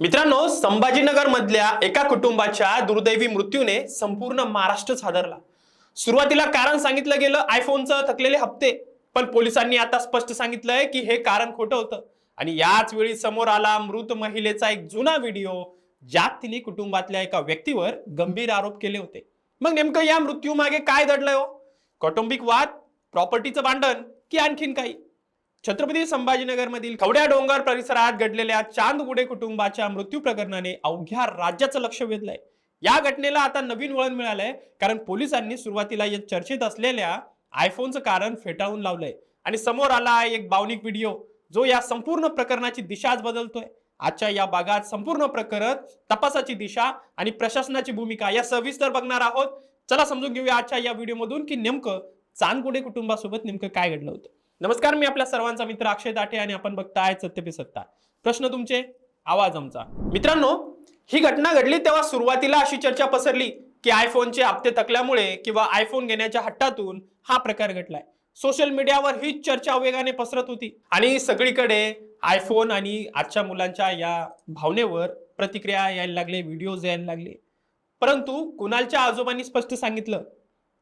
मित्रांनो, संभाजीनगर मधल्या एका कुटुंबाच्या दुर्दैवी मृत्यूने संपूर्ण महाराष्ट्रच हादरला। सुरुवातीला कारण सांगितलं गेलं आयफोनचं थकलेले हप्ते, पण पोलिसांनी आता स्पष्ट सांगितलंय की हे कारण खोटं होतं। आणि याच वेळी समोर आला मृत महिलेचा एक जुना व्हिडिओ, ज्यात तिने कुटुंबातल्या एका व्यक्तीवर गंभीर आरोप केले होते। मग नेमकं या मृत्यू मागे काय दडलंय हो? कौटुंबिक वाद, प्रॉपर्टीचं भांडण की आणखीन काही? छत्रपती संभाजीनगर मधील खवड्या डोंगर परिसरात घडलेल्या चांदगुडे कुटुंबाच्या मृत्यू प्रकरणाने अवघ्या राज्याचं लक्ष वेधलंय। या घटनेला आता नवीन वळण मिळालंय, कारण पोलिसांनी सुरुवातीला या चर्चेत असलेल्या आयफोनचं कारण फेटाळून लावलंय आणि समोर आला एक भावनिक व्हिडिओ, जो या संपूर्ण प्रकरणाची दिशाच बदलतोय। आजच्या या भागात संपूर्ण प्रकरण, तपासाची दिशा आणि प्रशासनाची भूमिका या सविस्तर बघणार आहोत। चला समजून घेऊया आजच्या या व्हिडिओमधून की नेमकं चांदगुडे कुटुंबासोबत नेमकं काय घडलं होतं। नमस्कार, मी आपल्या सर्वांचा मित्र अक्षय दाटे आणि आपण बघताय सत्य पे सत्ता। प्रश्न तुमचे, आवाज आमचा। मित्रांनो, ही घटना घडली तेव्हा सुरुवातीला अशी चर्चा पसरली की आयफोनचे हप्ते थकल्यामुळे किंवा आयफोन घेण्याच्या हट्टातून हा प्रकार घडलाय। सोशल मीडियावर ही चर्चा वेगाने पसरत होती आणि सगळीकडे आयफोन आणि आजच्या मुलांच्या या भावनेवर प्रतिक्रिया यायला लागले, व्हिडिओज यायला लागले। परंतु कुणालच्या आजोबांनी स्पष्ट सांगितलं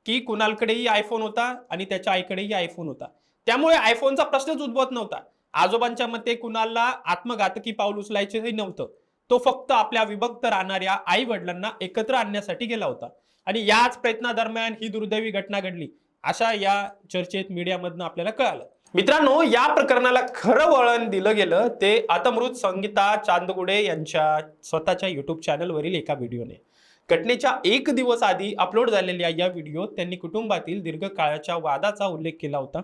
की कुणालकडेही आयफोन होता आणि त्याच्या आईकडेही आयफोन होता, त्यामुळे आयफोनचा प्रश्नच उद्भवत नव्हता। आजोबांच्या मते कुणालला आत्मघातकी पाऊल उचलायचेही नव्हतं, तो फक्त आपल्या विभक्त राहणाऱ्या आई वडिलांना एकत्र आणण्यासाठी गेला होता आणि याच प्रयत्नादरम्यान ही दुर्दैवी घटना घडली, अशा या चर्चेत मीडियामधनं आपल्याला कळालं। मित्रांनो, या प्रकरणाला खरं वळण दिलं गेलं ते अतमृत संगीता चांदगुडे यांच्या स्वतःच्या युट्यूब चॅनलवरील एका व्हिडिओने। घटनेच्या एक दिवस आधी अपलोड झालेल्या या व्हिडिओत त्यांनी कुटुंबातील दीर्घकाळाच्या वादाचा उल्लेख केला होता।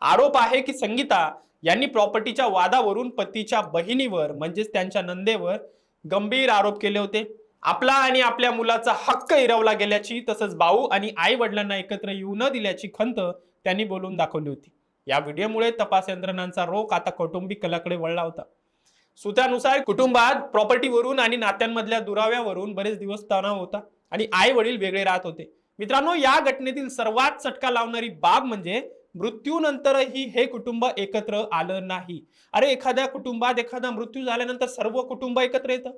आरोप आहे की संगीता यांनी प्रॉपर्टीच्या वादावरून पतीच्या बहिणीवर म्हणजेच त्यांच्या नंदेवर गंभीर आरोप केले होते। आपला आणि आपल्या मुलाचा हक्क हिरावला गेल्याची, तसंच भाऊ आणि आई वडिलांना एकत्र येऊ न दिल्याची खंत त्यांनी बोलून दाखवली होती। या व्हिडिओमुळे तपास यंत्रणांचा रोख आता कौटुंबिक कलाकडे वळला होता। सूत्रानुसार कुटुंबात प्रॉपर्टीवरून आणि नात्यांमधल्या दुराव्यावरून बरेच दिवस तणाव होता आणि आई वडील वेगळे राहत होते। मित्रांनो, या घटनेतील सर्वात चटका लावणारी बाब म्हणजे मृत्यूनंतरही हे कुटुंब एकत्र आलं नाही। अरे, एखाद्या कुटुंबात एखादा मृत्यू झाल्यानंतर सर्व कुटुंब एकत्र येतं।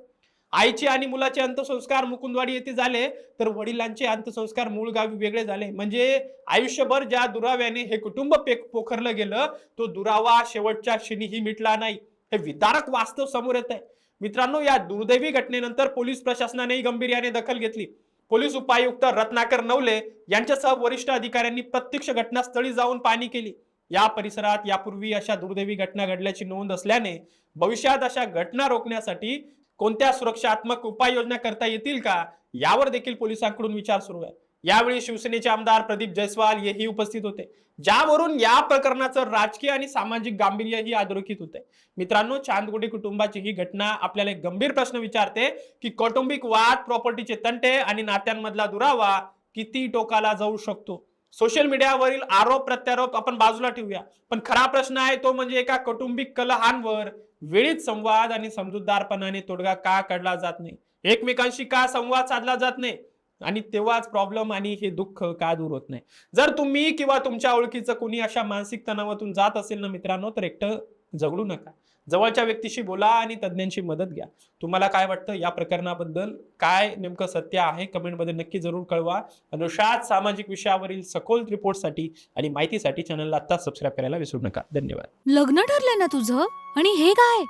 आईचे आणि मुलाचे अंत्यसंस्कार मुकुंदवाडी येथे झाले, तर वडिलांचे अंत्यसंस्कार मूळ गावी वेगळे झाले। म्हणजे आयुष्यभर ज्या दुराव्याने हे कुटुंब पोखरलं गेलं, तो दुरावा शेवटच्या क्षणीही मिटला नाही, हे विदारक वास्तव समोर येत आहे। मित्रांनो, या दुर्दैवी घटनेनंतर पोलीस प्रशासनानेही गंभीर्याने दखल घेतली। पोलीस उपायुक्त रत्नाकर नवले यांच्यासह वरिष्ठ अधिकाऱ्यांनी प्रत्यक्ष घटनास्थळी जाऊन पाहणी केली। या परिसरात यापूर्वी अशा दुर्दैवी घटना घडल्याची नोंद असल्याने भविष्यात अशा घटना रोखण्यासाठी कोणत्या सुरक्षात्मक उपाययोजना करता येतील का, यावर देखील पोलिसांकडून विचार सुरू आहे। यावेळी शिवसेनेचे आमदार प्रदीप जयस्वाल हेही उपस्थित होते, ज्यावरून या प्रकरणाचं राजकीय आणि सामाजिक गांभीर्यही अधोरेखित होते। मित्रांनो, चांदगुडे कुटुंबाची ही घटना आपल्याला एक गंभीर प्रश्न विचारते की कौटुंबिक वाद, प्रॉपर्टीचे तंटे आणि नात्यांमधला दुरावा किती टोकाला जाऊ शकतो। सोशल मीडियावरील आरोप प्रत्यारोप आपण बाजूला ठेवूया, पण खरा प्रश्न आहे तो म्हणजे एका कौटुंबिक कलहांवर वेळीच संवाद आणि समजूतदारपणाने तोडगा का काढला जात नाही, एकमेकांशी का संवाद साधला जात नाही, आणि तेव्हाच प्रॉब्लेम आणि हे दुःख का दूर होत नाही। जर तुम्ही किंवा तुमच्या ओळखीचं कोणी अशा मानसिक तणावातून जात असेल ना मित्रांनो, तर एकटं जगडू नका, जवळच्या व्यक्तीशी बोला आणि तज्ञांची मदत घ्या। तुम्हाला काय वाटतं या प्रकरणाबद्दल, काय नेमकं सत्य आहे, कमेंटमध्ये नक्की जरूर कळवा। अनुशात सामाजिक विषयावरील सखोल रिपोर्टसाठी आणि माहितीसाठी चॅनलला आता सबस्क्राईब करायला विसरू नका। धन्यवाद। लग्न ठरलंय ना तुझं? आणि हे काय?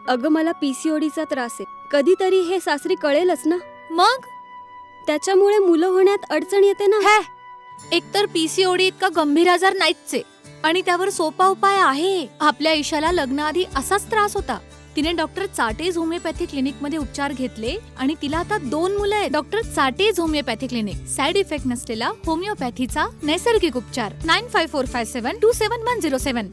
अगं, मला पीसीओडीचा त्रास आहे, कधीतरी हे सासरी कळेलच ना, मग त्याच्यामुळे मुलं होण्यात अडचण येते ना। हे एकतर पीसीओडी इतका गंभीर आजार नाहीच आहे आणि त्यावर सोपा उपाय आहे। आपल्या ईशाला लग्नाआधी असाच त्रास होता, तिने डॉक्टर चाटेज होमिओपॅथी क्लिनिक मध्ये उपचार घेतले आणि तिला आता 2 मुलं आहेत। Doctor Chatej homeopathy clinic, side effect नसलेला होमिओपॅथीचा नैसर्गिक उपचार। 9545727107